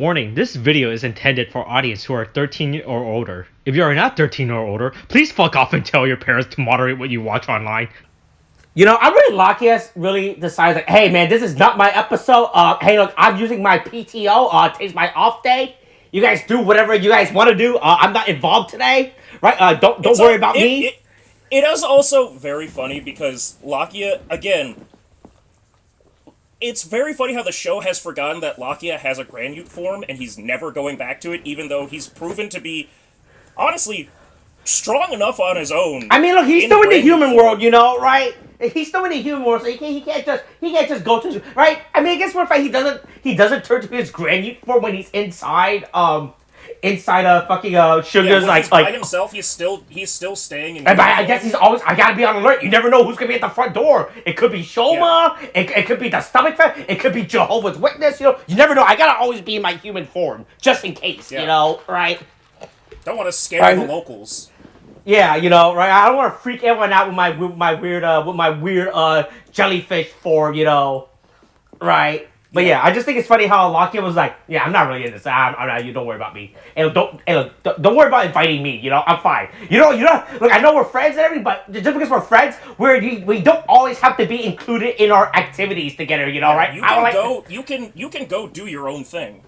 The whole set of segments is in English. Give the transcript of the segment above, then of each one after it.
Warning, this video is intended for audience who are 13 or older. If you are not 13 or older, please fuck off and tell your parents to moderate what you watch online. You know, I'm really lucky as really decides like, hey man, this is not my episode. Hey look, I'm using my PTO. Today's my off day. You guys do whatever you guys want to do. I'm not involved today, right? Don't worry about me. It is also very funny because Lakia, again, it's very funny how the show has forgotten that Lakia has a granute form and he's never going back to it, even though he's proven to be, honestly, strong enough on his own. I mean, look, he's still in the human world, you know, right? He's still in the human world, so he can't just go to, right? I mean, I guess for a fact he doesn't turn to his granute form when he's inside a fucking Sugar's like by himself. He's still staying in. I guess I gotta be on alert. You never know who's gonna be at the front door. It could be Shoma. Yeah. It could be the stomach fat. It could be Jehovah's Witness. You know, you never know. I gotta always be in my human form just in case. Yeah. You know, right? Don't want to scare the locals. Yeah, you know, right? I don't want to freak everyone out with my weird jellyfish form. You know, right? But yeah, I just think it's funny how Lakia was like, yeah, I'm not really into this. I'm not. You don't worry about me. And don't worry about inviting me. You know, I'm fine. You know. Look, I know we're friends and everything, but just because we're friends, we don't always have to be included in our activities together. You know, right? You can go. You can go do your own thing.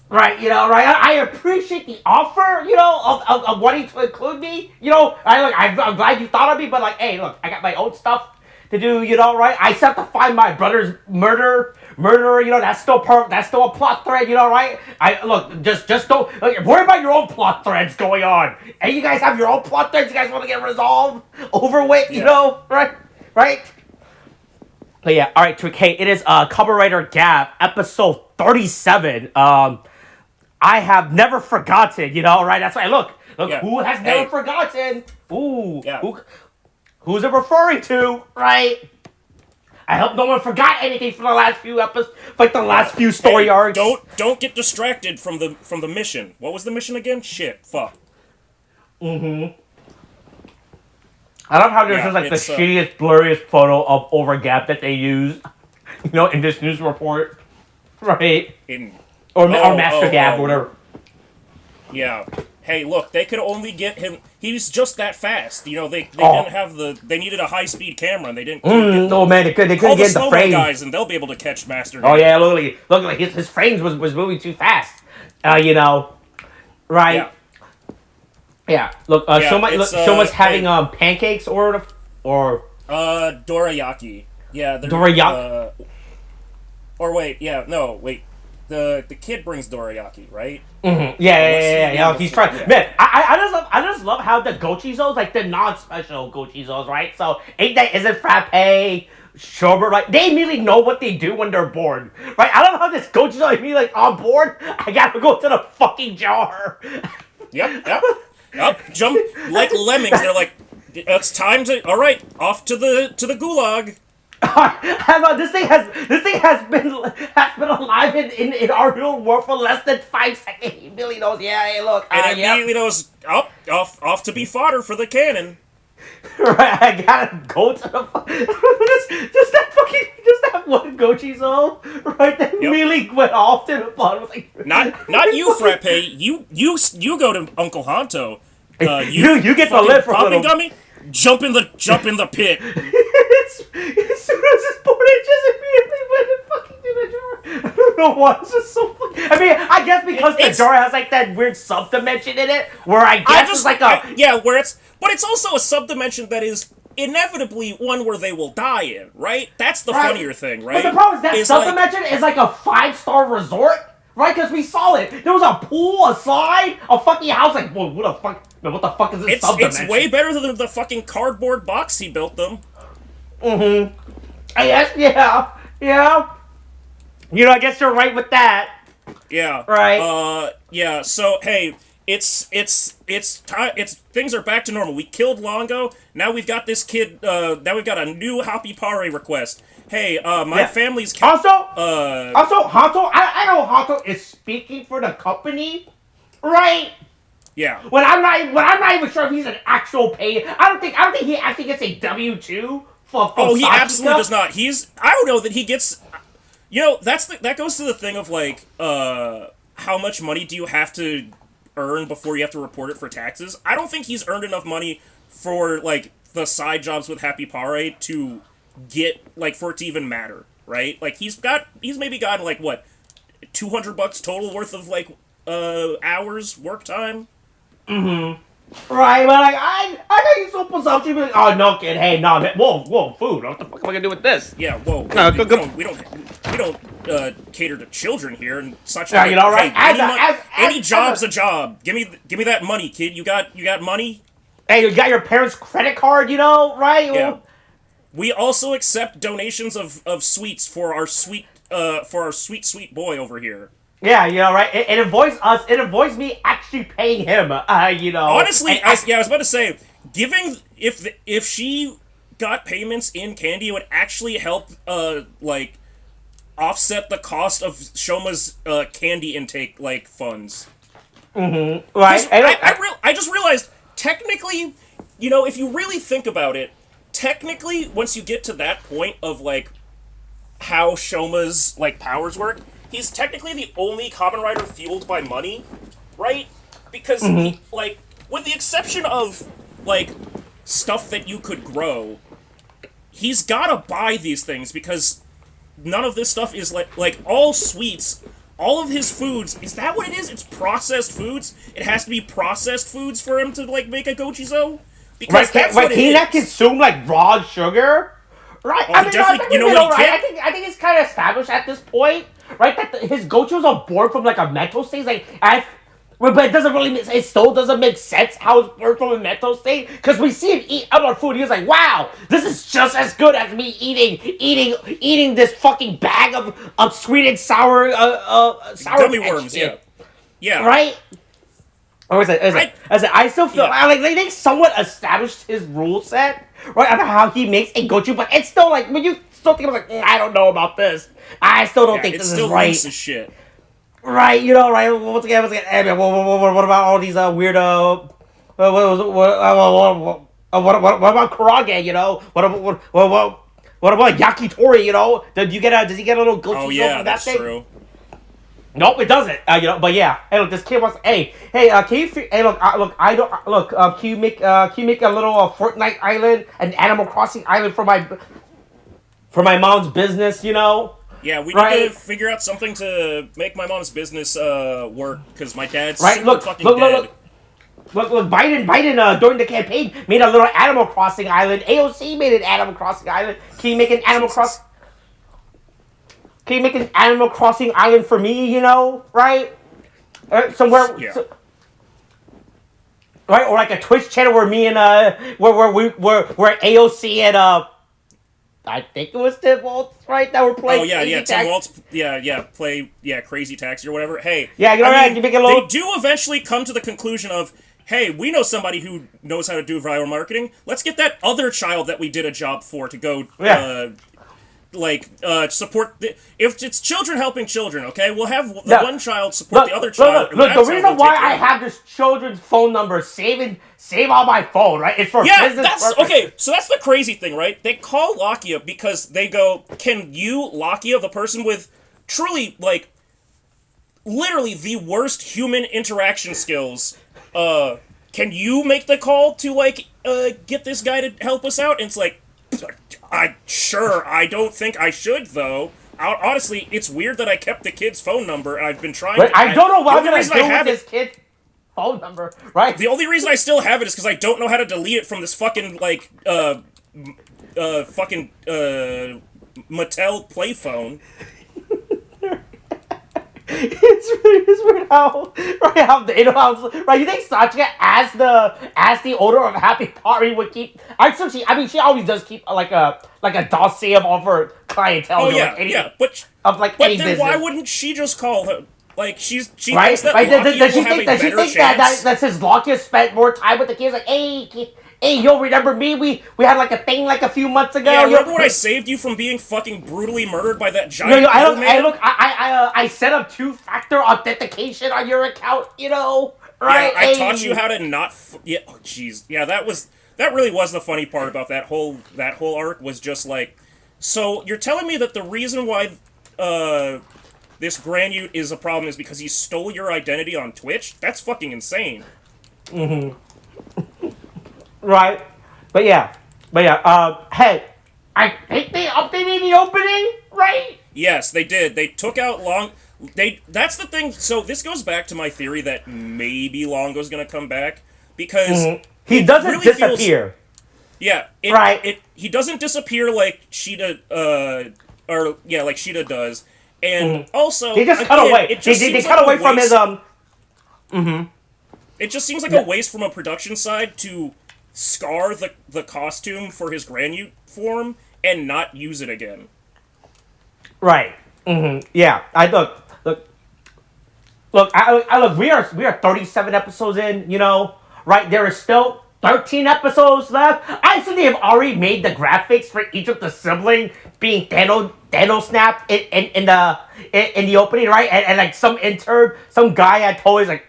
Right, you know, right. I appreciate the offer, you know, of wanting to include me. You know, I'm glad you thought of me, but like, hey, look, I got my own stuff to do. You know, right? I still have to find my brother's murderer. You know, that's still a plot thread. You know, right? Just don't worry about your own plot threads going on. And you guys have your own plot threads. You guys want to get resolved over with. You know, right? But yeah, all right, Tariq. Hey, it is Kamen Rider Gavv, episode 37. I have never forgotten, you know, right? That's why, look, yeah. Who has never forgotten? Ooh, yeah. Who's it referring to, right? I hope no one forgot anything from the last few episodes, like the last few story arcs. Don't get distracted from the mission. What was the mission again? Shit, fuck. I love how there's just like the shittiest, blurriest photo of Gavv that they use, you know, in this news report, right? Or Master Gavv, or whatever. Yeah. Hey, look, they could only get him. He's just that fast. You know, they didn't have they needed a high-speed camera, and they didn't. No, man, they couldn't get the frame. Guys, and they'll be able to catch Master Gavv. Oh yeah, look, like his frames was moving too fast. You know, right? Yeah. Look, Shoma's having pancakes or dorayaki. Yeah, dorayaki. Or wait, yeah, no, wait. The kid brings dorayaki, right? Mm-hmm. Yeah. He's trying. Yeah. Man, I just love how the gochizos, like the non-special gochizos, right? So isn't frappe, sherbet, right? They immediately know what they do when they're bored, right? I love how this gochizo immediately like on board. I gotta go to the fucking jar. Yep. Jump like lemmings. They're like, it's time to. All right, off to the gulag. This thing has been alive in our real world for less than 5 seconds. He really knows. Yeah, hey, look. And immediately knows off to be fodder for the cannon. Right, I gotta go to the just that one Gochizo, right? That really went off to the bottom. Like, not you, Frappe. You go to Uncle Honto. You get the lift for popping gummy. Jump in the pit. As soon as it's bored, it just immediately went and fucking to the jar. I don't know why. It's just so funny. I mean, I guess because the jar has like that weird sub-dimension in it, where I guess it's like but it's also a sub-dimension that is inevitably one where they will die in, right? That's the funnier thing, right? But the problem is that sub-dimension is like a 5-star resort, right? Because we saw it. There was a pool, a slide, a fucking house. Like, whoa, what the fuck is this sub-dimension? It's way better than the fucking cardboard box he built them. Yeah. You know, I guess you're right with that. Yeah. Right. Yeah. So hey, it's time. Things are back to normal. We killed Longo. Now we've got this kid. Now we've got a new Happy Pare request. Hey, my family's also Honto. I know Honto is speaking for the company, right? Yeah. When I'm not even sure if he's an actual paid. I don't think he actually gets a W-2 for he absolutely does not. I don't know that he gets. You know, that goes to the thing of like how much money do you have to earn before you have to report it for taxes? I don't think he's earned enough money for, like, the side jobs with Happy Pare to get, like, for it to even matter, right? Like, he's maybe gotten, like, what, $200 total worth of, like, hours, work time? Mm-hmm. Right, but like, I know you're so presumptuous. Like, oh, no, kid, hey, no, man. Whoa, food. What the fuck am I gonna do with this? Yeah, whoa. We don't cater to children here and such. Yeah, you know, right? Hey, any job's a job. Give me that money, kid. You got money? Hey, you got your parents' credit card, you know, right? Yeah. We also accept donations of sweets for our sweet boy over here. Yeah, you know, right? It avoids us. It avoids me actually paying him. You know. Honestly, I was about to say, if she got payments in candy, it would actually help, like, offset the cost of Shoma's candy intake, like, funds. Mm-hmm. Right. I just realized, technically, you know, if you really think about it, technically, once you get to that point of, like, how Shoma's, like, powers work, he's technically the only Kamen Rider fueled by money, right? Because, he, like, with the exception of, like, stuff that you could grow, he's gotta buy these things because none of this stuff is, like all sweets, all of his foods, is that what it is? It's processed foods? It has to be processed foods for him to, like, make a gochizo? Because that's what can he not consume, like, raw sugar? Right? Oh, I think it's kind of established at this point, right, that his Gochos are born from, like, a mental state, like, but it doesn't really it still doesn't make sense how it's born from a mental state, because we see him eat other food, he's like, wow, this is just as good as me eating this fucking bag of sweet and sour gummy worms, yeah. Right? Or is it? I still feel like they somewhat established his rule set, right, on how he makes a Gochu, but it's still like when you still think about, like, I don't know about this. I still don't think this is right. It's still shit. Right, you know, right. Once again, hey, man, what about all these weirdo? What about Karage? You know, what about Yakitori? You know, does he get a little Gochu? Oh yeah, from that's that thing? true. Nope, it doesn't. You know, but yeah. Hey, look, this kid wants. Hey, can you? Hey, look, I don't. Look, can you make a little Fortnite island, an Animal Crossing island for my mom's business? You know. Yeah, we need to figure out something to make my mom's business work because my dad's right. Look, Biden during the campaign made a little Animal Crossing island. AOC made an Animal Crossing island. Can you make an Animal Crossing? Can you make an Animal Crossing island for me? You know, right? Somewhere. Yeah. Right, or like a Twitch channel where me and where AOC and I think it was Tim Waltz, right? That were playing. Oh yeah, Tim Waltz. Play Crazy Taxi or whatever. Hey, yeah, you know, right? You make a little. They do eventually come to the conclusion of, hey, we know somebody who knows how to do viral marketing. Let's get that other child that we did a job for to go. Yeah. Support if it's children helping children, okay? We'll have the one child support the other child. Look, the reason why I have this children's phone number save on my phone, right? It's for business purposes. Okay, so that's the crazy thing, right? They call Lakia because they go, can you, Lakia, the person with truly, like, literally the worst human interaction skills, can you make the call to, like, get this guy to help us out? And it's like, I don't think I should, though. Honestly, it's weird that I kept the kid's phone number, and I've been trying to... I don't know what I'm going to do with this kid's phone number, right? The only reason I still have it is because I don't know how to delete it from this fucking, like, Mattel Play phone. It's weird how they know how, right? You think Satya, as the owner of Happy Party, would keep? She always does keep like a dossier of all her clientele. Oh yeah, but any then business. Why wouldn't she just call her? Like she right? thinks that right? Lakia Does she will have think a better chance. that since Lakia spent more time with the kids, like, hey, yo, remember me? We had like a thing like a few months ago. Yeah, remember when I saved you from being fucking brutally murdered by that giant man? I set up 2-factor authentication on your account, you know? Right? Yeah, I taught you how to not... yeah, oh, jeez. Yeah, that really was the funny part about that whole arc, was just like... So, you're telling me that the reason why, this Granute is a problem is because he stole your identity on Twitch. That's fucking insane. Right. But yeah. Hey, I think they updated the opening, right? Yes, they did. They took out That's the thing. So this goes back to my theory that maybe Longo's gonna come back because he doesn't really disappear. He doesn't disappear like Sheeta, like Sheeta does, and also they just cut away. They cut away from his It just seems like a waste from a production side to scar the costume for his Granute form and not use it again. Right. Yeah. Look. We are 37 episodes in. You know, right? There is still 13 episodes left. I think they have already made the graphics for each of the sibling being Dano snap in the opening, right? And like some intern, some guy I told is like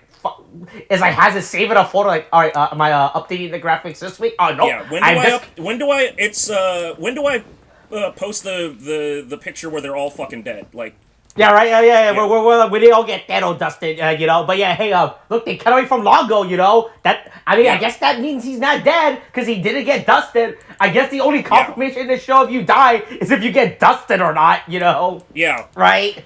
has it saved in a photo like, all right, am I updating the graphics this week? Oh no. Yeah. When do I post the picture where they're all fucking dead? Like. Yeah, right. Yeah. Where they all get Dano dusted, you know. But yeah, hey, look, they cut away from Longo, you know. I guess that means he's not dead because he didn't get dusted. I guess the only confirmation in the show if you die is if you get dusted or not, you know. Yeah. Right.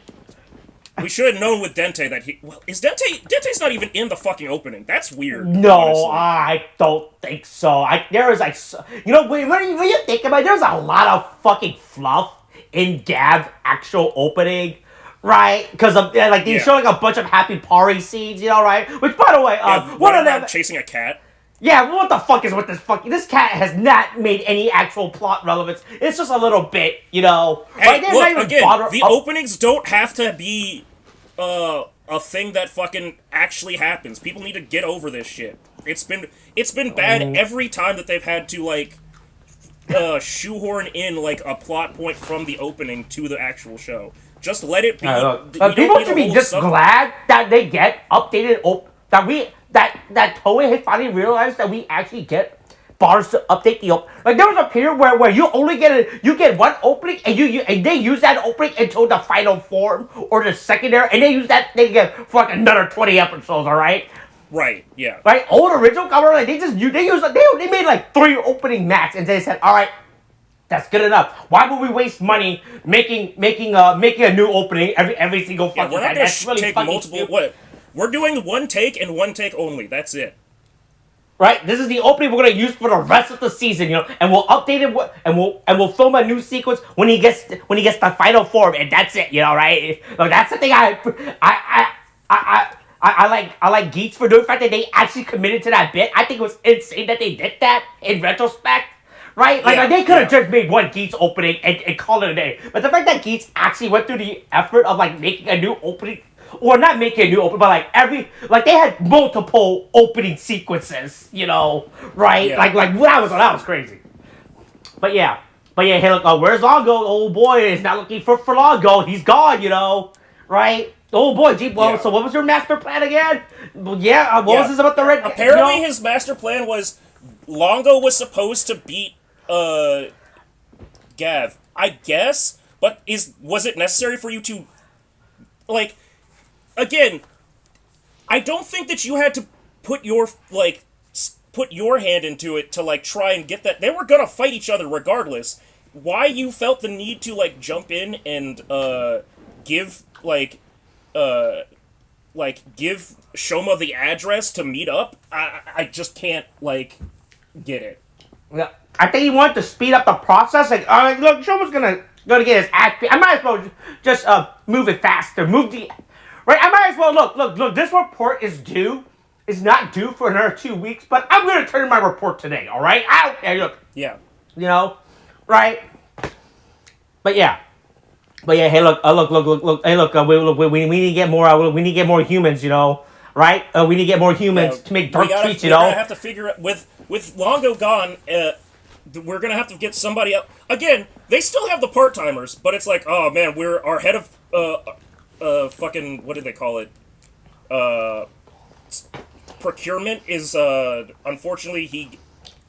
We should have known with Dente that Dente's not even in the fucking opening. That's weird. No, honestly. I don't think so. There is like, you know, when you think about it, there's a lot of fucking fluff in Gavv's actual opening. Right, because they show like a bunch of happy party scenes, you know, right? Which, by the way, one of them chasing a cat. Yeah, what the fuck is with this fucking? This cat has not made any actual plot relevance. It's just a little bit, you know. Hey, look again. The openings don't have to be a thing that fucking actually happens. People need to get over this shit. It's been bad every time that they've had to like shoehorn in like a plot point from the opening to the actual show. Just let it be. People should be just glad that they get updated. That Toei has finally realized that we actually get bars to update the like. There was a period where you only get one opening and they use that opening until the final form or the secondary, and they get for like another 20 episodes. All right. Right. Yeah. Right. Old original cover like they made like 3 opening max, and they said, all right. That's good enough. Why would we waste money making a new opening every single fucking time? We're not gonna take multiple. What? We're doing one take and one take only. That's it. Right. This is the opening we're gonna use for the rest of the season, you know, and we'll update it and we'll film a new sequence when he gets the final form, and that's it, you know, right? Like that's the thing I like Geeks for doing the fact that they actually committed to that bit. I think it was insane that they did that in retrospect. Right? Like, they could have just made one Geeks opening and called it a day. But the fact that Geeks actually went through the effort of, like, making a new opening, or not making a new opening, but, they had multiple opening sequences, you know? Right? Yeah. Like, that was crazy. But yeah, hey, look, where's Longo? Old boy is not looking for Longo. He's gone, you know? Right? Oh boy, gee, well, so what was your master plan again? Well, what was this about the red? Apparently his master plan was Longo was supposed to beat Gavv, I guess, but was it necessary for you to, like, again, I don't think that you had to put your hand into it to, like, try and get that. They were gonna fight each other regardless. Why you felt the need to, like, jump in and, give Shoma the address to meet up, I just can't, like, get it. Yeah. I think he wanted to speed up the process. Like, look, Shoma's gonna get his ass beat. I might as well just move it faster. Right? I might as well look. This report is not due for another 2 weeks, but I'm gonna turn in my report today. All right? I don't care. Look. Yeah. You know, right? But yeah. Hey, look. Hey, look. We need to get more. We need to get more humans. You know, right? We need to get more humans to make dark treats. You know. We're gonna have to figure it with Longo gone. We're gonna have to get somebody else. Again, they still have the part-timers, but it's like, oh man, our head of fucking, what did they call it? Procurement is, unfortunately, he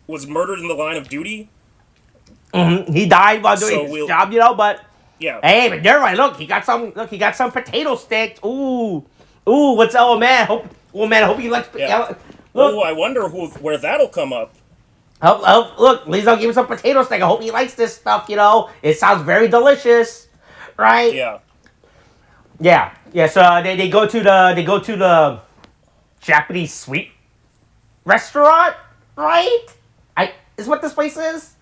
was murdered in the line of duty. Mm-hmm. He died while doing his job, you know, but Yeah. Hey, but you're right. Look, he got some. Look, he got some potato sticks. Ooh, what's oh man? Hope he likes. Yeah. Look, Oh, I wonder where that'll come up. look, please don't give him some potato stick. I hope he likes this stuff. It sounds very delicious, right? Yeah. Yeah. So they go to the Japanese sweet restaurant, right? Is what this place is.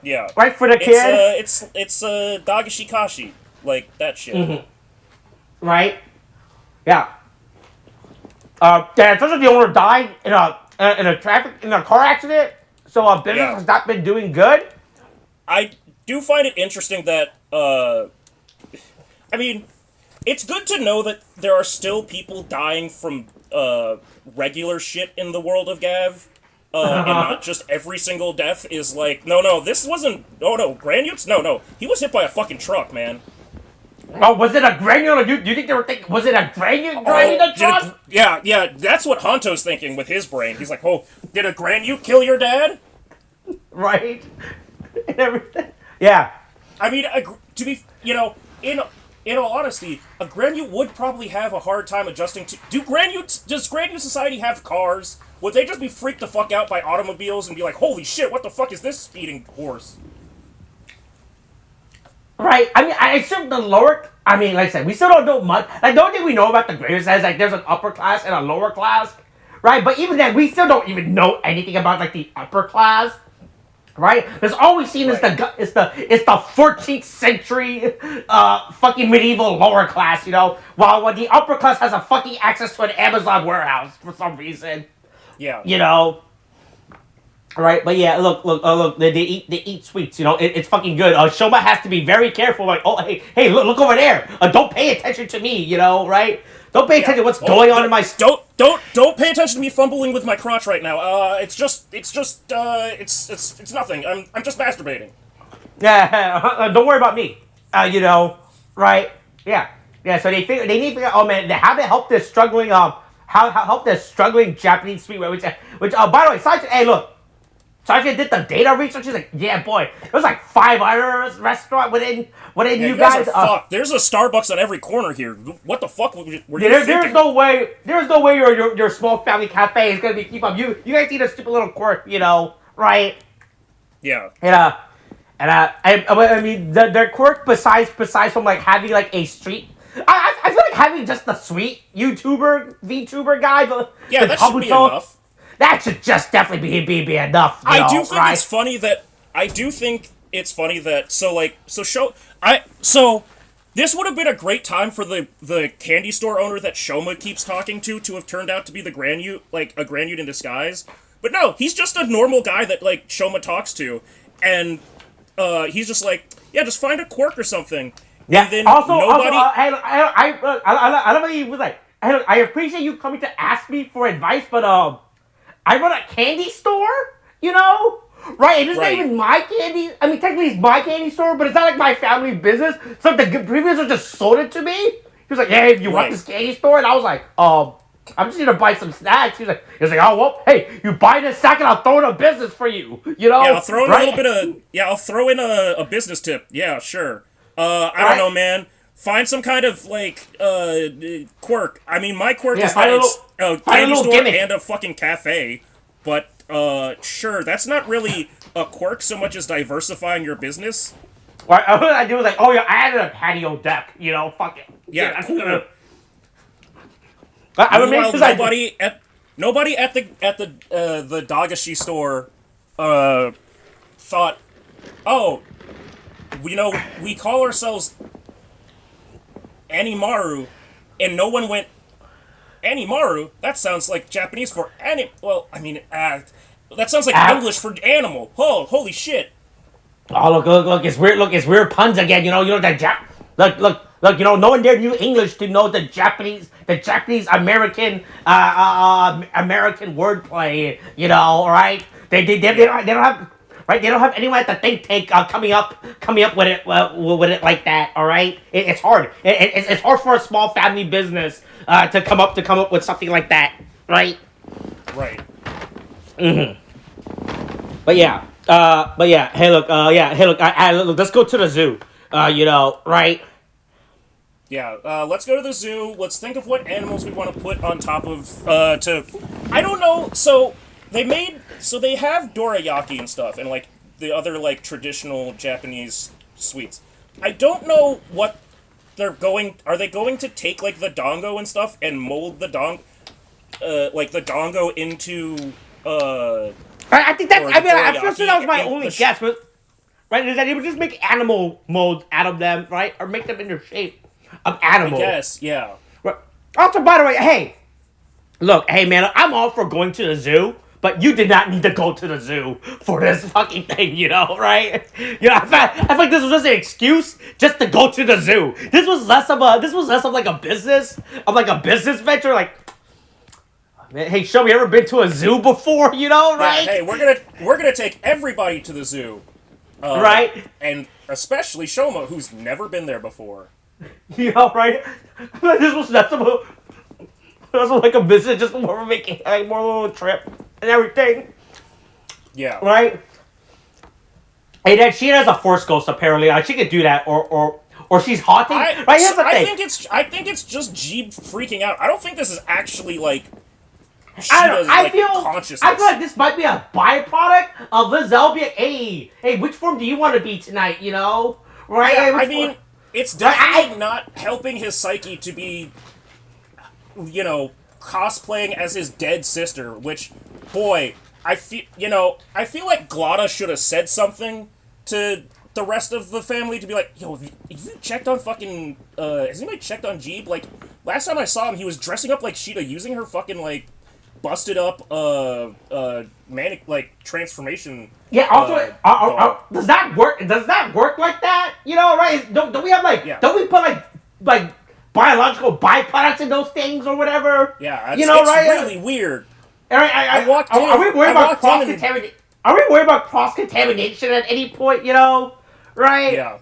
Yeah. Right for the kid. It's Dagashikashi, like that shit. Mm-hmm. Right. Yeah. It turns out the owner died in a car accident. So business has not been doing good. I do find it interesting that I mean, it's good to know that there are still people dying from regular shit in the world of Gavv. And not just every single death is like, no, this wasn't, Granutes? No, he was hit by a fucking truck, man. Oh, was it a granule? Do you think they were thinking, was it a granule driving the truck? Yeah, that's what Honto's thinking with his brain. He's like, oh, did a granule kill your dad? Right. And everything. Yeah. I mean, to be, in all honesty, a granule would probably have a hard time adjusting to, does granule society have cars? Would they just be freaked the fuck out by automobiles and be like, holy shit, what the fuck is this speeding horse? Right. I mean, I assume like I said, we still don't know much. Like, the only thing we know about the Greatest is, like, there's an upper class and a lower class. Right? But even then, we still don't even know anything about, like, the upper class. Right? Because all we've seen is the 14th century fucking medieval lower class, while when the upper class has a fucking access to an Amazon warehouse for some reason. Yeah. Right, but yeah, look, they eat sweets, it's fucking good. Shoma has to be very careful, like, oh, hey, look over there. Don't pay attention to me, right? Don't pay attention to what's going on in my... Don't pay attention to me fumbling with my crotch right now. It's nothing. I'm just masturbating. Yeah, don't worry about me. Right? Yeah, so they need to figure out, oh man, how to help this struggling, help this struggling Japanese sweet, which by the way, Sergeant, hey, look, Sergeant did the data research. He's like, yeah, boy, there's like 5 other restaurants within you guys. Fuck. There's a Starbucks on every corner here. What the fuck were you there's thinking? no way your small family cafe is gonna be keep up. You guys need a stupid little quirk, right? Yeah. I mean, their quirk besides from like having like a street. I feel like having just the sweet VTuber guy. That should be enough. That should just definitely be enough. I do think it's funny that so this would have been a great time for the candy store owner that Shoma keeps talking to have turned out to be the Granute, like a Granute in disguise. But no, he's just a normal guy that like Shoma talks to, and he's just like, yeah, just find a quirk or something. Yeah. And then also, nobody. I love how he was like, I appreciate you coming to ask me for advice, but I run a candy store, right? It isn't even my candy. I mean, technically it's my candy store, but it's not like my family business. So the producer just sold it to me. He was like, "Hey, you want this candy store?" And I was like, I'm just here to buy some snacks." He's like, "Oh, well, hey, you buy this snack and I'll throw in a business for you." Yeah, I'll throw in a little bit of. Yeah, I'll throw in a business tip. Yeah, sure. I don't know, man. Find some kind of, like, quirk. I mean, my quirk is that it's a candy store gimmick and a fucking cafe. But, sure, that's not really a quirk so much as diversifying your business. What I do was like, oh, yeah, I added a patio deck, fuck it. Yeah, cool. Nobody at the Dagashi store, thought, oh, we call ourselves Animaru, and no one went, Animaru? That sounds like Japanese for well, I mean, that sounds like English for animal. Oh, holy shit. Oh, look, it's weird puns again, look, no one there knew English to know the Japanese American, American wordplay, right? They don't have... Right, they don't have anyone at the think tank coming up with it like that. All right, it's hard. It's hard for a small family business to come up with something like that. Right. Right. But yeah. Hey, look. Look. Let's go to the zoo. Right? Yeah, let's go to the zoo. Let's think of what animals we want to put on top of, I don't know, so they have dorayaki and stuff, and, like, the other, like, traditional Japanese sweets. I don't know what are they going to take, like, the dongo and stuff and mold the the dongo into, I think that's, or I mean, the at first dorayaki that was my and only guess, but, right, is that they would just make animal molds out of them, right? Or make them in the shape of animals. I guess, yeah. Right. Also, by the way, hey man, I'm all for going to the zoo, but you did not need to go to the zoo for this fucking thing, right? I feel like this was just an excuse just to go to the zoo. This was less of like a business, venture, like, man, hey, show me, you ever been to a zoo before, right? Yeah, hey, we're gonna take everybody to the zoo. Right? And especially Shoma, who's never been there before. Right? This was less of a... It was like a business, just more making like more little trip and everything. Yeah. Right? Hey, then she has a force ghost apparently. She could do that, or she's haunting. Right? Here's the thing. I think it's just Jeeb freaking out. I don't think this is actually like. I feel consciousness. I feel like this might be a byproduct of Lizelle being, hey, which form do you want to be tonight? Right? Yeah, Hey, I mean, it's definitely not helping his psyche to be. Cosplaying as his dead sister, which, boy, I feel like Glada should have said something to the rest of the family to be like, yo, have you checked on fucking, has anybody checked on Jeeb? Like, last time I saw him, he was dressing up like Sheeta, using her fucking, like, busted up, manic, like, transformation. Yeah, also, does that work like that? Right? Don't we have, like, don't we put, like, biological byproducts in those things or whatever? Yeah, it's right? Really weird. I walked in. Are we worried about cross-contamination? Are we worried about cross-contamination at any point? Right? Yeah.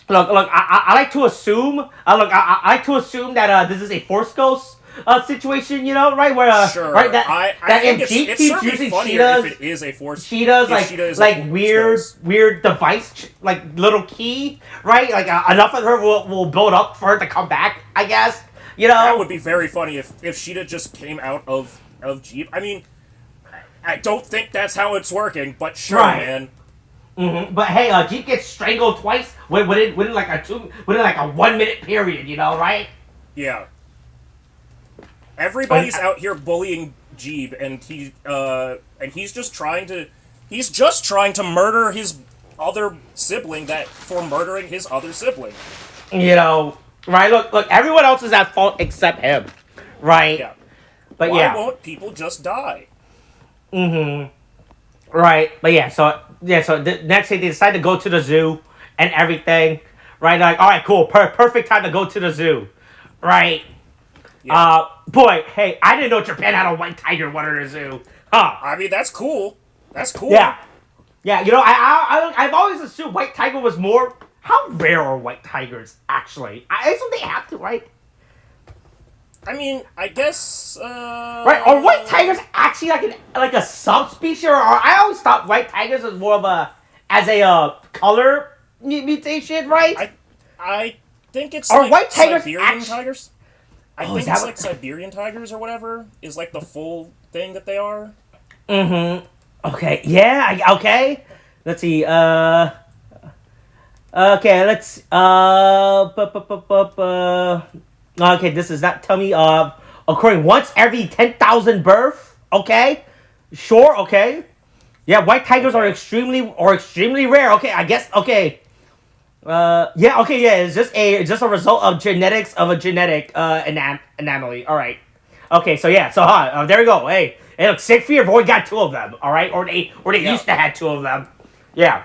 Look. I like to assume. I like to assume that this is a force ghost situation. Right? Where sure. Right? I think it's certainly funnier if it is a force. Cheetah's like weird device, like little key, right? Like enough of her will build up for her to come back, I guess. That would be very funny if Sheeta just came out of Jeep. I mean, I don't think that's how it's working, but sure, right. Man. Mm-hmm. But hey, Jeep gets strangled twice within like a 1 minute period, right? Yeah. Everybody's out here bullying Jeeb, and he's just trying to murder his other sibling for murdering his other sibling. Right? Look, everyone else is at fault except him, right? Yeah. But why won't people just die? Mm-hmm. Right. But so the next day they decide to go to the zoo and everything, right? Like, all right, cool, perfect time to go to the zoo, right? Yeah. Boy, hey, I didn't know Japan had a white tiger one in the zoo. Huh. I mean, that's cool. That's cool. Yeah. Yeah, I've always assumed white tiger was more... How rare are white tigers, actually? I assume they have to, right? I mean, I guess... Right, are white tigers actually like a subspecies? Or I always thought white tigers was more of a color mutation, right? I think it's are like white tigers Siberian tigers. I think it's like Siberian tigers or whatever is like the full thing that they are. Mm-hmm. Okay. Yeah. Okay. Let's see. Okay. Let's. Okay. This is not. Tell me. Occurring once every 10,000 birth. Okay. Sure. Okay. Yeah. White tigers are extremely rare. Okay. I guess. Okay. Yeah, okay, yeah, it's just a result of genetics of a genetic anomaly. All right. Okay, so yeah, there we go. Hey, look, Sick Fear have only got 2 of them. All right, or they used to have 2 of them. Yeah.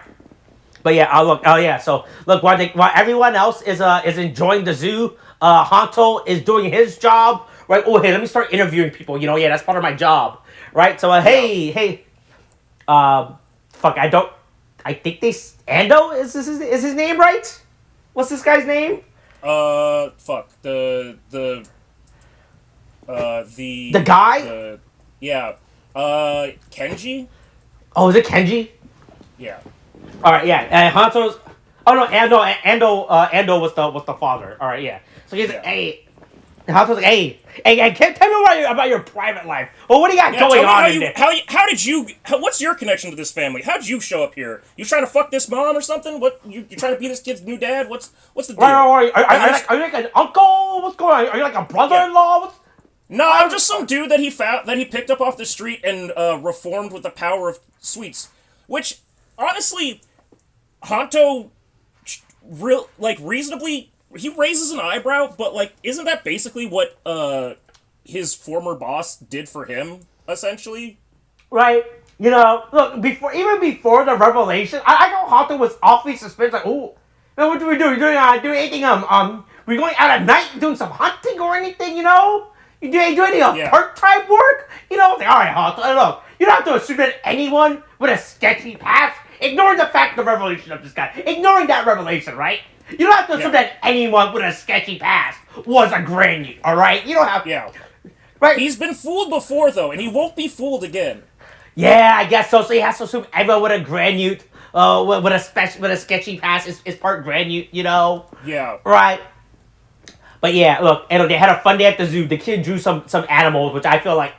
But yeah, so look, while everyone else is enjoying the zoo, Hanto is doing his job. Right. Oh, hey, let me start interviewing people. Yeah, that's part of my job. Right. So hey, fuck, I think Ando is his name, right? What's this guy's name? Fuck the guy. Kenji. Oh, is it Kenji? Yeah. All right, yeah. Hanto's. Oh no, Ando was the father. All right, yeah. So he's like, hey, Hanto's like, hey, can't tell me about your private life. Well, what do you got going on in there? How did you? What's your connection to this family? How did you show up here? You trying to fuck this mom or something? What you trying to be this kid's new dad? What's the deal? Right. Are you like an uncle? What's going on? Are you like a brother-in-law? What's... No, I'm just some dude that he picked up off the street and reformed with the power of sweets. Which, honestly, Hanto, reasonably, he raises an eyebrow, but like, isn't that basically what his former boss did for him, essentially? Right. You know, look, even before the revelation, I know Hanto was awfully suspicious. Like, oh, what do we do? Doing anything? We going out at night doing some hunting or anything? You know? You do any part-time work? You know, like, all right, Hanto, look, you don't have to assume that anyone with a sketchy past, ignoring the fact of the revelation of this guy, ignoring that revelation, right? You don't have to assume that anyone with a sketchy past was a granny, all right? You don't have... Yeah. Right? He's been fooled before, though, and he won't be fooled again. Yeah, I guess so. So he has to assume everyone with a granute, with a sketchy past is part granute, you know? Yeah. Right. But yeah, look, and they had a fun day at the zoo. The kid drew some animals, which I feel like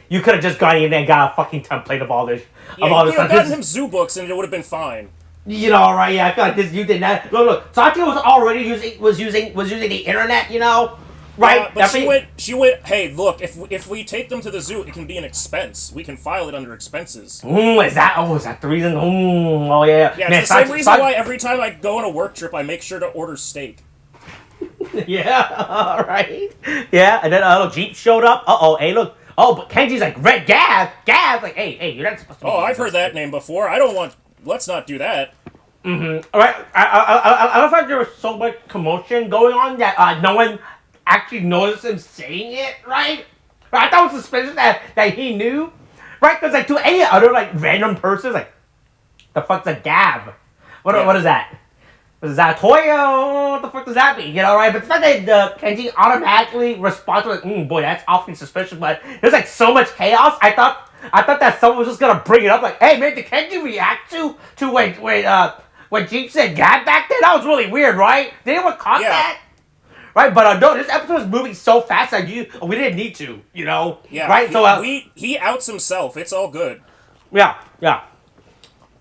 you could have just gone in there and got a fucking template of all this. Yeah, you could have gotten him zoo books and it would have been fine. You know, right? Yeah, I feel like this you did not. Look. Satya was already using the internet. You know, right? But she went. Hey, look, if we take them to the zoo, it can be an expense. We can file it under expenses. Is that the reason? Oh yeah. Yeah, it's the same reason why every time I go on a work trip, I make sure to order steak. Yeah, right. Yeah, and then Jeep showed up. Hey, look. Oh, but Kenji's like, Red Gavv. Like, hey, you're not supposed to. I've heard that name before. I don't want. Let's not do that. Mm-hmm. All right. I don't think there was so much commotion going on that no one actually noticed him saying it. Right. I thought it was suspicious that he knew. Right, because like to any other like random person, like, the fuck's a Gavv? What is that? Is that a toy? What the fuck does that mean? You know, right? But the fact that Kenji automatically responds like, boy, that's awfully suspicious. But there's like so much chaos. I thought that someone was just gonna bring it up, like, hey man, did Kenji react to when Jeep said Gavv back then? That was really weird, right? Did anyone caught that? Right, but no, this episode was moving so fast that we didn't need to, you know? Yeah, right? He outs himself. It's all good. Yeah.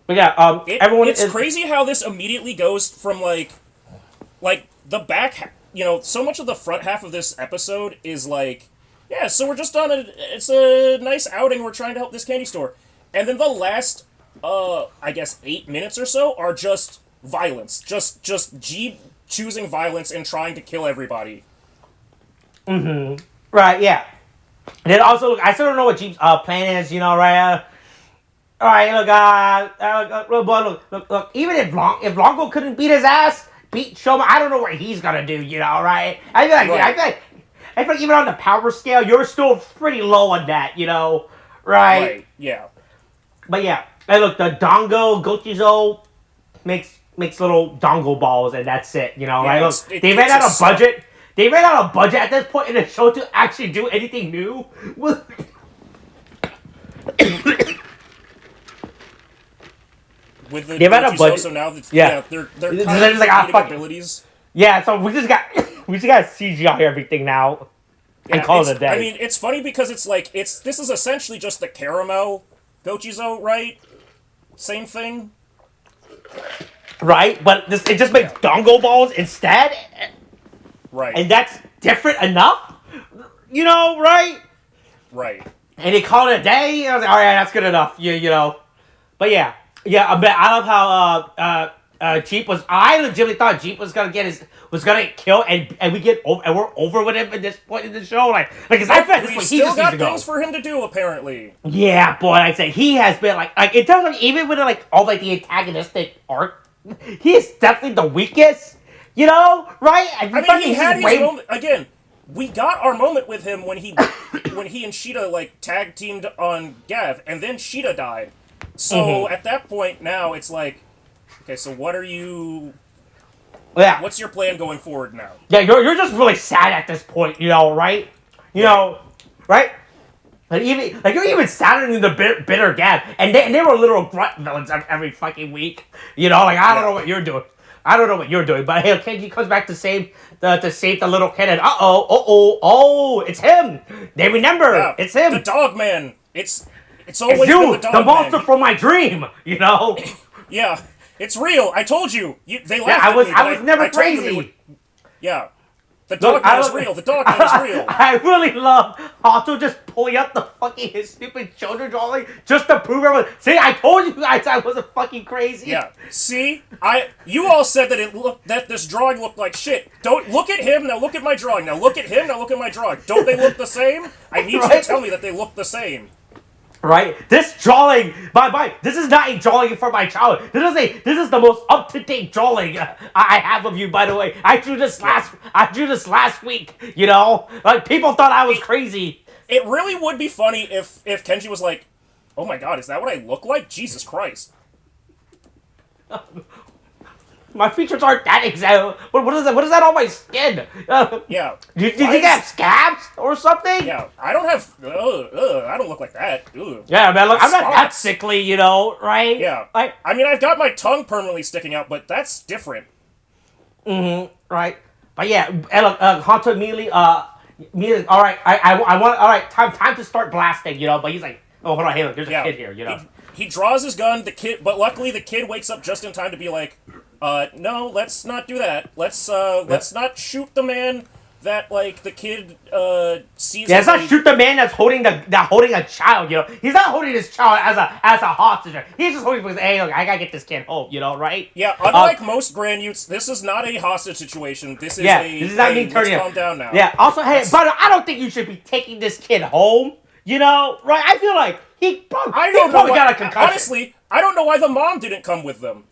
But yeah, everyone it's crazy how this immediately goes from like the back, you know, so much of the front half of this episode is like, yeah, so we're just it's a nice outing, we're trying to help this candy store. And then the last, I guess 8 minutes or so are just violence. Just Jeep choosing violence and trying to kill everybody. Mm-hmm. Right, yeah. And then also, look, I still don't know what Jeep's plan is, you know, right? All right, look, even if Longo couldn't beat his ass, beat Shoma, I don't know what he's gonna do, you know, right? I feel like even on the power scale, you're still pretty low on that, you know, right? Yeah. But yeah, hey, look, the Dongo Gochizo makes little dongle balls, and that's it, you know, right? Look, they ran out of budget. They ran out of budget at this point in the show to actually do anything new. With the Gochizo, so now they're kind of like abilities. Yeah, so we just got CGI everything now and call it a day. I mean, it's funny because this is essentially just the caramel Gochizo, right? Same thing. Right, but it just makes dongle balls instead. Right. And that's different enough, you know, right? Right. And they call it a day. I was like, all right, that's good enough, you know. But yeah, I love how Jeep was. I legitimately thought Jeep was gonna get killed, and we're over with him at this point in the show. Like, cause I feel like we still got things for him to do, apparently. Yeah, boy, I say he has been like in terms of even with like all like the antagonistic arc, he is definitely the weakest. You know, right? I mean, he had his moment again. We got our moment with him when he and Sheeta like tag teamed on Gavv, and then Sheeta died. So at that point now it's like, okay, so what are you? Yeah. What's your plan going forward now? Yeah, you're just really sad at this point, you know, right? You know, right? Like you're even sadder than the bitter Gavv, and they were literal grunt villains every fucking week. You know, like I don't know what you're doing. I don't know what you're doing, but hey, Kenji comes back to save the little kid, and oh, it's him. They remember, Yeah, it's him. The dog man. It's always It's you, been the dog the monster man. from my dream. You know. Yeah, it's real. I told you. They laughed Yeah, at me. I was never I told them crazy. yeah. The dog man is real. The dog man is real. I really love Hato just pulling up the fucking his stupid children drawing just to prove everyone. See, I told you guys I wasn't fucking crazy. Yeah. See, you all said that this drawing looked like shit. Don't look at him now. Look at my drawing. Now look at him. Now look at my drawing. Don't they look the same? I need you to tell me that they look the same. Right? This drawing, this is not a drawing for my child. This is the most up-to-date drawing I have of you, by the way. I drew this last week, you know? Like, people thought I was crazy. It really would be funny if Kenji was like, oh my god, is that what I look like? Jesus Christ. My features aren't that exact. What is that? What is that on my skin? Yeah. Do you think I have scabs or something? Yeah, I don't have. I don't look like that. Ugh. Yeah, man. Look, I'm not that Spots. sickly, you know, right? Yeah. I mean, I've got my tongue permanently sticking out, but that's different. Right. But yeah, and look, Hanto immediately, all right, I want, all right, time to start blasting, you know. But he's like, oh, hold on, hey, look, there's a kid here, you know. He draws his gun. But luckily the kid wakes up just in time to be like, no, let's not do that. Let's not shoot the man that like the kid sees. Yeah, let's not shoot the man that's holding a child. You know, he's not holding his child as a hostage. He's just holding because, hey, look, I gotta get this kid home. You know, right? Yeah. Unlike most Grand Utes, this is not a hostage situation. This is this is not me turning. Let's calm down now. Yeah. Also, hey, but I don't think you should be taking this kid home. You know, right? I feel like he probably got a concussion. Honestly, I don't know why the mom didn't come with them.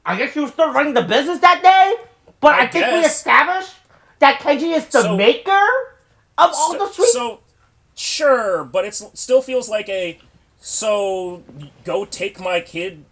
I guess she was still running the business that day, but I think we established that Kenji is the maker of all the sweets. So, sure, but it still feels like so go take my kid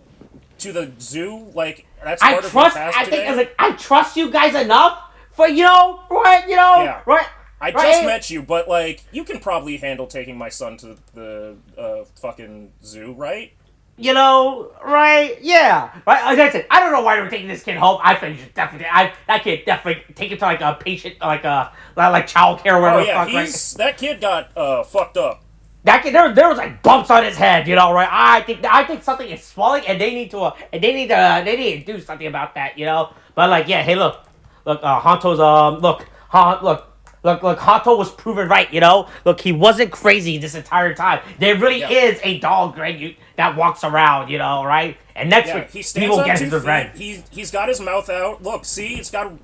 to the zoo? Like, that's part of your task today? I trust you guys enough for, right? I just met you, but, like, you can probably handle taking my son to the fucking zoo, right? You know, right? Yeah. Right? Like I said, I don't know why we're taking this kid home. I think you should definitely, that kid definitely take him to, like, a patient, like child care or whatever. Oh, yeah, that kid got, fucked up. That kid, there was, like, bumps on his head, you know, right? I think something is swelling, and they need to do something about that, you know? But, like, yeah, hey, look, Hanto's, Look, Hato was proven right, you know? Look, he wasn't crazy this entire time. There really is a dog, Greg, that walks around, you know, right? And next week, he will get his revenge. He's got his mouth out. Look, see, it's got a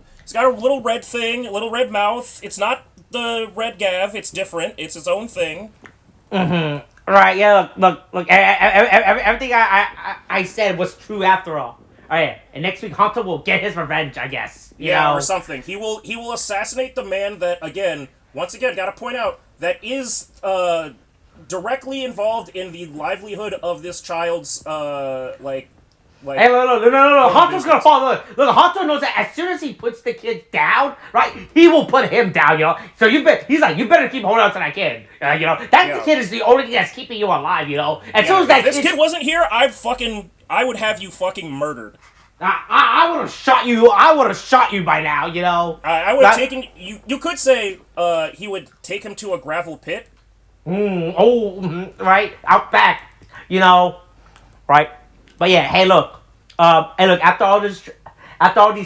little red thing, a little red mouth. It's not the Red Gavv, it's different. It's its own thing. Right, yeah, look, everything I said was true after all. Alright, and next week Hunter will get his revenge, I guess. You know? Or something. He will assassinate the man that, once again, gotta point out, that is directly involved in the livelihood of this child's hey, no. Hunter's gonna fall. Look, Hunter knows that as soon as he puts the kid down, right, he will put him down, you know. So you better keep holding on to that kid. You know, the kid is the only thing that's keeping you alive, you know. As soon as that if this kid wasn't here, I would have you fucking murdered. I would have shot you. I would have shot you by now, you know. I would have taken you. You could say he would take him to a gravel pit. Right out back, you know, right. But yeah, hey, look, after all these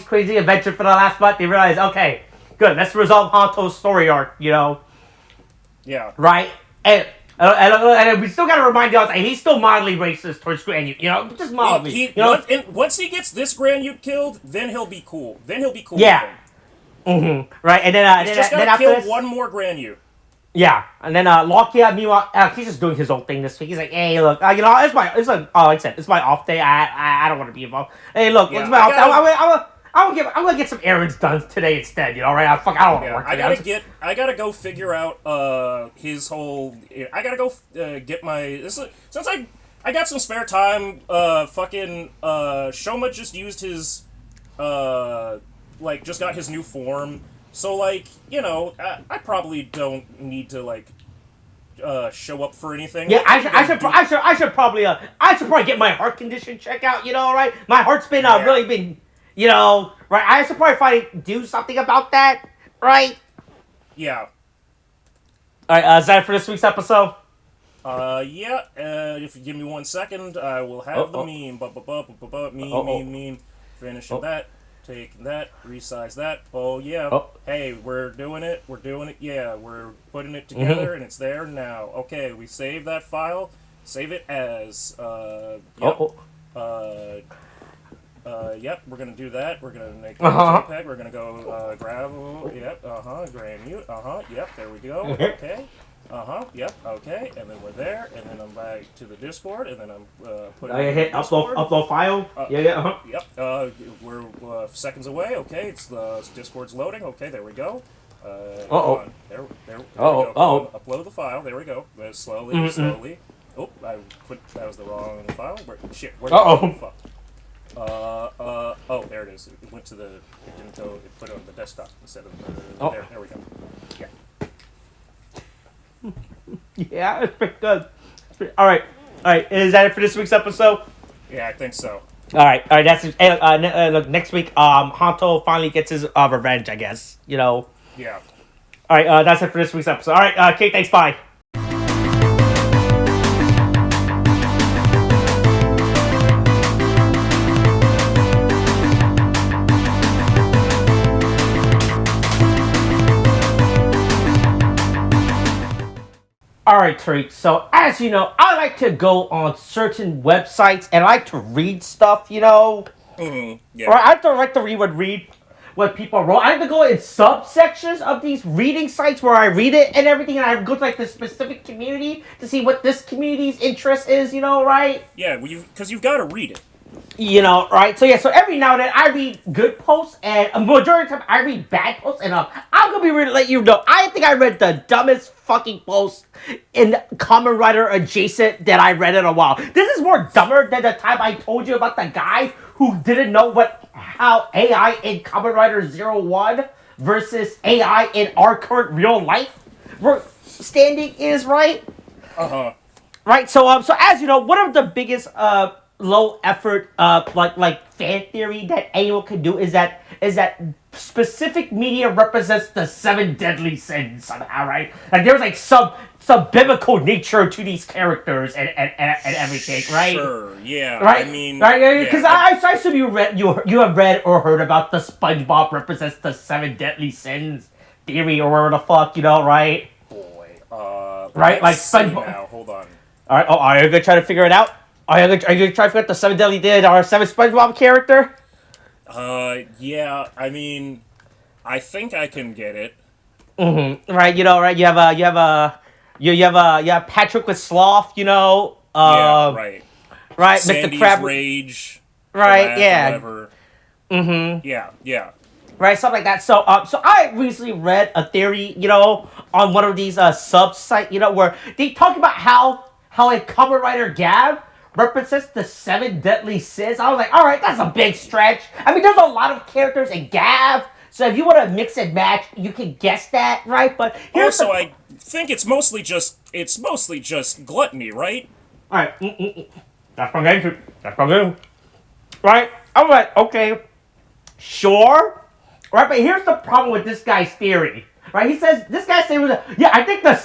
crazy adventures for the last month, they realized, okay, good, let's resolve Hanto's story arc, you know. Yeah. Right, and we still gotta remind y'all, he's still mildly racist towards Grand Ute, you know, just mildly. Once he gets this Grand Ute killed, then he'll be cool. Yeah. Right, and then he's just gotta kill one more Grand Ute. Yeah, and then Lockyer, meanwhile, he's just doing his own thing this week. He's like, hey, look, like I said, it's my off day. I don't want to be involved. Hey, look, it's my off day. I'm gonna get some errands done today instead. You know, right? I don't want to work today. I gotta go figure out his whole. I gotta go get my. Since I got some spare time. Shoma just used his just got his new form. So, I probably don't need to, show up for anything. Yeah, I should probably get my heart condition checked out. Right? My heart's been really been, right? I should probably do something about that, right? Yeah. All right, is that it for this week's episode? Yeah. If you give me 1 second, I will have the meme. Meme. Finishing that. Taking that. Resize that. Oh yeah. Oh. Hey, we're doing it. Yeah, we're putting it together, and it's there now. Okay, we save that file. Save it as. Yep, we're gonna do that. We're gonna make a JPEG. We're gonna go grab. Yep. Grand mute. Yep. There we go. Okay. Yep, okay, and then we're there, and then I'm back to the Discord, and then I'm putting it in hit upload file. Yep, we're seconds away, okay, it's the Discord's loading, okay, there we go. There we go. Upload the file, there we go. Slowly. Oh, that was the wrong file. Where'd the fuck? There it is. It went to it didn't go, it put it on the desktop instead of there we go. Yeah. Yeah, it's pretty good. All right. Is that it for this week's episode? Yeah, I think so. All right. That's it. Look, next week, Hanto finally gets his revenge, I guess. Yeah. All right. That's it for this week's episode. All right. Okay. Thanks. Bye. Alright, Tariq, so as you know, I like to go on certain websites and I like to read stuff, Yeah. Or I like to read what people wrote. I like to go in subsections of these reading sites where I read it and everything, and I go to the specific community to see what this community's interest is, right? Yeah, because you've got to read it. Right? So every now and then I read good posts, and a majority of the time I read bad posts, and I'm gonna be let you know, I think I read the dumbest fucking post in Kamen Rider adjacent that I read in a while. This is more dumber than the time I told you about the guy who didn't know how AI in Kamen Rider 01 versus AI in our current real life standing is, right? Right, so as you know, one of the biggest low effort fan theory that anyone can do is that specific media represents the 7 deadly sins somehow, right? There's some biblical nature to these characters and everything, right? Sure, yeah. Right? I mean, right? Because I assume you have read or heard about the SpongeBob represents the 7 deadly sins theory or whatever the fuck, right? Boy, right, SpongeBob. Now, hold on. All right. Oh, are you gonna try to figure it out? Are you gonna try to figure out the 7 deadly did or 7 SpongeBob character? Yeah. I mean, I think I can get it. Right. Right. You have Patrick with Sloth. Yeah. Right. Right. Sandy's Mr. Crab. Rage. Right. Yeah. Whatever. Yeah. Yeah. Right. Something like that. So I recently read a theory, on one of these sub-sites, where they talk about how a Kamen Rider Gavv represents the 7 deadly sins. I was like, all right, that's a big stretch. I mean, there's a lot of characters in Gavv, so if you want to mix and match, you can guess that, right? But here's I think it's mostly just gluttony, right? All right, that's what I'm getting to. Right? I'm like, okay, sure, right? But here's the problem with this guy's theory. Right, he says this guy said, I think the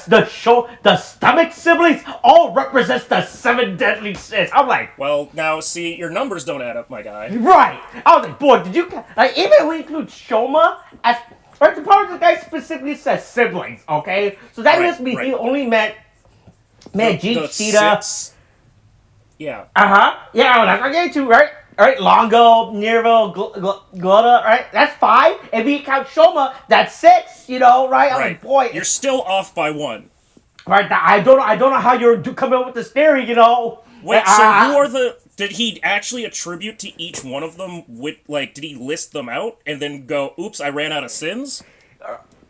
stomach siblings all represents the 7 deadly sins. I'm like, well, now see, your numbers don't add up, my guy. Right. I was like, boy, did you even if we include Shoma as right? The problem is the guy specifically says siblings. Okay, so that just means he only meant Vegeta. Yeah. Yeah, that's what I'm getting to, right? Alright, Longo, Nervo, Glutta, right? That's 5. If we count Shoma, that's 6, right? I'm like, boy. You're still off by 1. Right, I don't know how you're coming up with this theory, Wait, so who are did he actually attribute to each one of them with, did he list them out and then go, oops, I ran out of sins?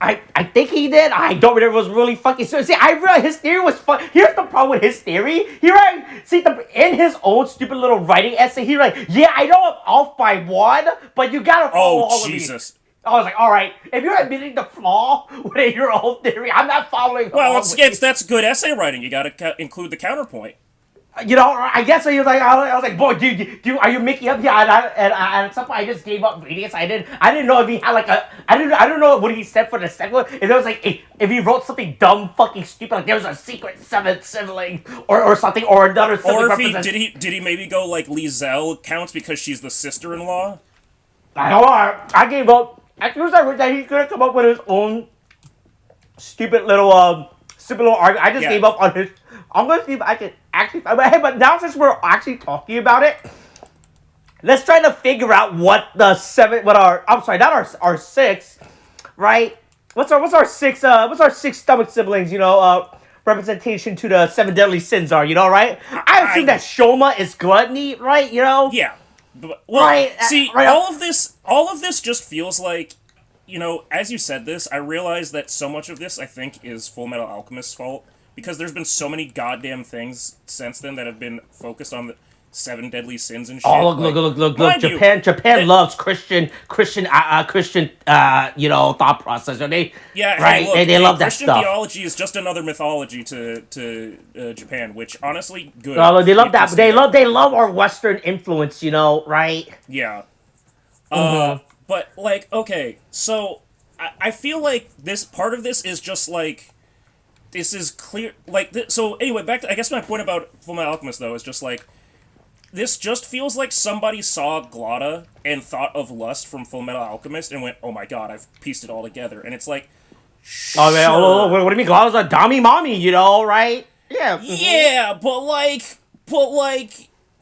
I think he did. I don't remember. It was really fucking. See, I realized his theory was fun. Here's the problem with his theory. In his own stupid little writing essay, yeah, I know I'm off by 1, but you gotta follow all Jesus. of me. I was like, all right, if you're admitting the flaw within your own theory, I'm not following. Well, that's good essay writing. You got to include the counterpoint. You know, I guess he was like, I was like, boy, dude, are you making up here? And at some point, I just gave up reading it. So I didn't know if he had like I don't know what he said for the second one. If it was like, if he wrote something dumb, fucking stupid, like there was a secret seventh sibling or something, or another sibling. Or if did he maybe go like Lizelle counts because she's the sister-in-law? I don't know. I gave up. As soon as I read that, he could have come up with his own stupid little argument. I just gave up on his. I'm gonna see if I can actually. But now since we're actually talking about it, let's try to figure out what the our six, right? What's our six stomach siblings? Representation to the seven deadly sins are. Right? I assume that Shoma is gluttony, right? Yeah. Well, right. See, right. all of this just feels like, as you said this, I realize that so much of this I think is Full Metal Alchemist's fault. Because there's been so many goddamn things since then that have been focused on the seven deadly sins and shit. Oh, look! Japan loves Christian, thought process. They, yeah, right? Hey, look, they love that Christian stuff. theology is just another mythology to Japan, which honestly, good. They love that. They love our Western influence. Right? Yeah. But like, okay, so I feel like this part of this is just like. This is clear, so anyway, back to, I guess my point about Fullmetal Alchemist, though, is just, like, this just feels like somebody saw Glotta and thought of Lust from Fullmetal Alchemist and went, oh my god, I've pieced it all together, and it's like, sure. Oh, man, what do you mean, Glotta's a dummy mommy, right? Yeah. Mm-hmm. Yeah, but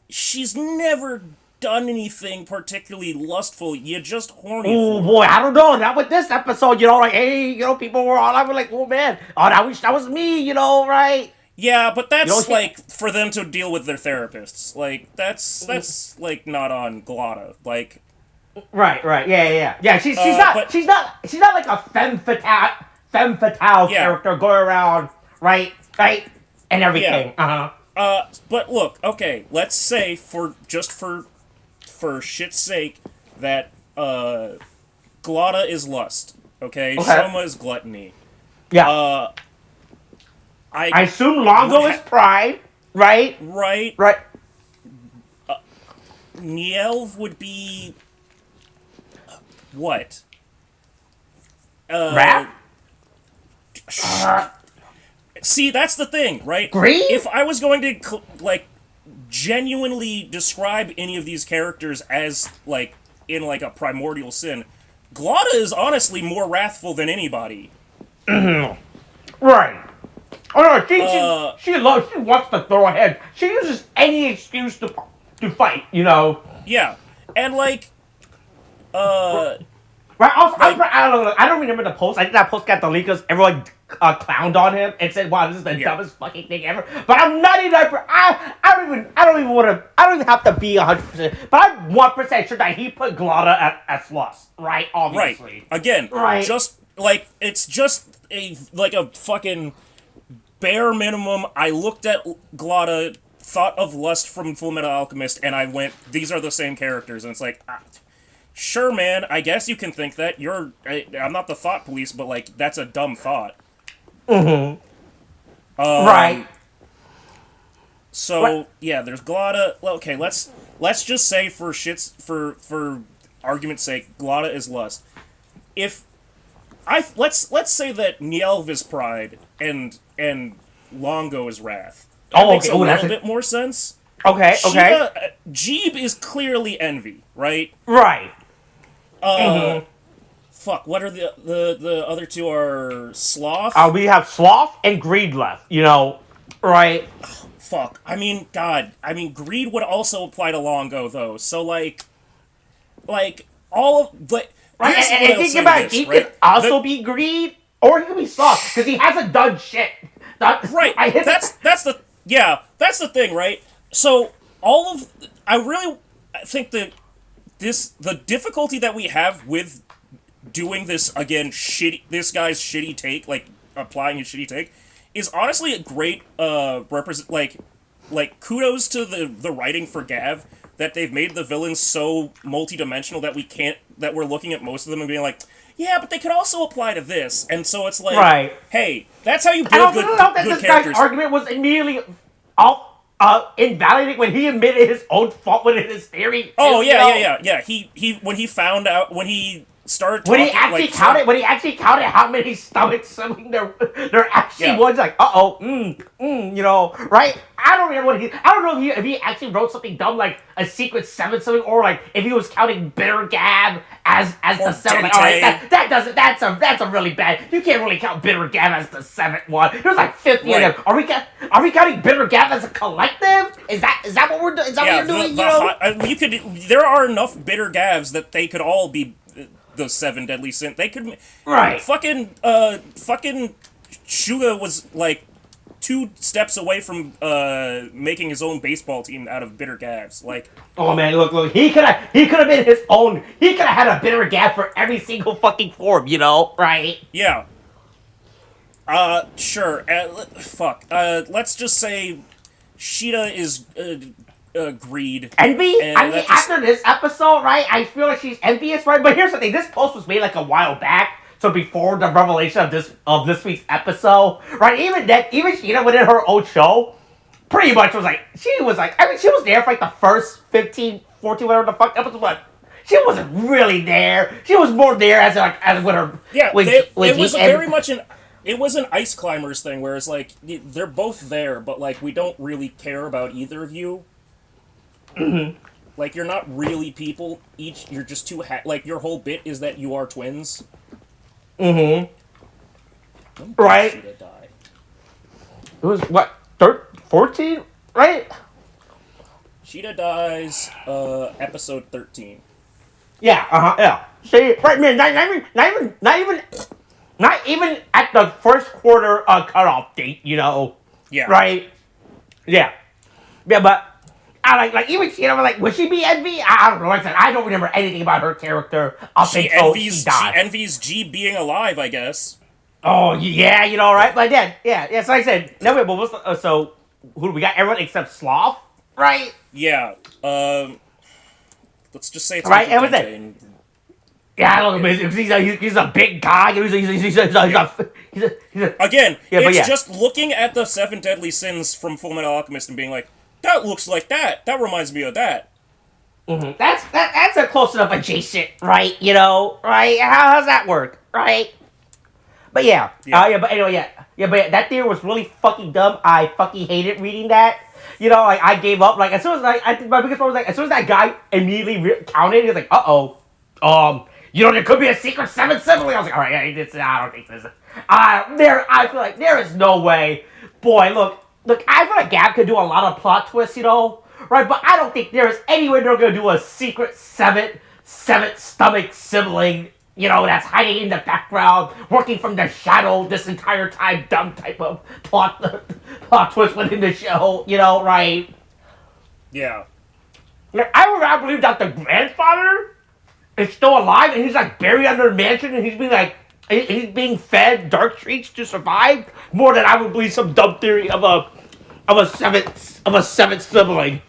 she's never done anything particularly lustful. You're just horny. Oh boy, I don't know. Not with this episode, like, hey, people were all like, oh man, that was me, right? Yeah, but that's like for them to deal with their therapists. Like that's like not on Glotta. Like, right, yeah. She's not like a femme fatale character going around, right, and everything. Yeah. But look, okay, let's say for shit's sake that Glotta is lust, okay? Shoma is gluttony. Yeah. I assume Longo is pride, right? Right. Nielv would be what? Wrath? See, that's the thing, right? Greed? If I was going to genuinely describe any of these characters as in a primordial sin, Glotta is honestly more wrathful than anybody. Right. Oh no, she wants to throw ahead. She uses any excuse to fight, Yeah, and right. Also, I don't remember the post. I think that post got deleted because everyone clowned on him and said, "Wow, this is the dumbest fucking thing ever." But I'm 99%. I don't even have to be 100%. But I'm 1% sure that he put Glotta at lust, right? Obviously. Right. Again. Right. Just it's just a fucking bare minimum. I looked at Glotta, thought of Lust from Fullmetal Alchemist, and I went, "These are the same characters," and it's like. Sure, man, I guess you can think that. I'm not the thought police, but, that's a dumb thought. Mm-hmm. Right. So, yeah, there's Glotta. Well, okay, let's just say for argument's sake, Glotta is lust. Let's say that Nielv is pride and Longo is wrath. That makes a little bit more sense. Okay. Jeeb is clearly envy, right? Right. Fuck, what are the other two are sloth? We have sloth and greed left, right? Fuck. I mean, greed would also apply to Longo though. So all of right. And think about it, he could also be greed, or he could be sloth because he hasn't done shit. Right. That's the thing, right? So I really think that the difficulty that we have with doing this again, this guy's shitty take, applying his shitty take, is honestly a great like kudos to the writing for Gavv that they've made the villains so multidimensional that we're looking at most of them and being like, yeah, but they could also apply to this, and so it's like, Right. hey, that's how you I build don't know that good this characters. guy's argument was immediately invalidating when he admitted his own fault within his theory. Oh you know? yeah. He when he found out when he started When talking, he actually like, counted, how many stomachs swimming there actually Yeah. was, like, you know, right? I don't remember I don't know if he actually wrote something dumb like a secret seven something, or like if he was counting Bitter Gavv as the seventh. Like, all right, that's a really bad. You can't really count Bitter Gavv as the seventh one. There's like 50 Right. of them. Are we counting Bitter Gavv as a collective? Is that what we're doing? Is that what you're doing? There are enough Bitter Gavs that they could all be the seven deadly sin. They could Right. fucking Shuga was like 2 steps away from making his own baseball team out of Bitter Gavs. Like, oh man, look, he could have been his own. He could have had a Bitter Gavv for every single fucking form, you know, right? yeah. Sure. Let's just say Sheeta is greed. Envy? And I mean, that just- after this episode, right, I feel like she's envious, right? But here's the thing, this post was made like a while back, so before the revelation of this week's episode, right? Even Sheeta within her own show, pretty much was like, she was there for like the first 15, 14, whatever the fuck episode, but she wasn't really there. She was more there as with her. Yeah, it was very much it was an Ice Climbers thing, whereas like they're both there, but like we don't really care about either of you. Mm-hmm. Like, you're not really people. You're just two. Like, your whole bit is that you are twins. Mm-hmm. When Right. did Sheeta die? It was what 14, right? Sheeta dies. Episode 13. Yeah. Yeah. See, right, man. Not even at the first quarter cutoff date. You know. Yeah. Right. Yeah. Yeah, but. I like even she, like, would she be envy? I don't know. Like I said, I don't remember anything about her character until she died. She envies G being alive, I guess. Oh yeah, you know, right? But then, yeah. So I said, no wait, but so who do we got? Everyone except Sloth, right? Yeah. Let's just say it's Right, Uncle everything. Dente. Yeah, I don't know. He's a big guy. He's a Again, Yeah, but it's yeah. just looking at the 7 deadly sins from Fullmetal Alchemist and being like, that looks like that. That reminds me of that. Mm-hmm. That's a close enough adjacent, right? You know, right? How's that work, right? But yeah, but anyway, but that theory was really fucking dumb. I fucking hated reading that. You know, like I gave up. Like as soon as I think my biggest problem was like as soon as that guy immediately counted, he was like, you know, there could be a secret 7 sibling. I was like, all right, I don't think this. I feel like there is no way. Boy, look, I feel like Gavv could do a lot of plot twists, you know, right? But I don't think there is any way they're gonna do a secret seventh stomach sibling, you know, that's hiding in the background, working from the shadow this entire time, dumb type of plot twist within the show, you know, right? Yeah. Like, I believe that the grandfather is still alive and he's like buried under a mansion and he's being fed dark treats to survive more than I would believe some dumb theory of a seventh sibling.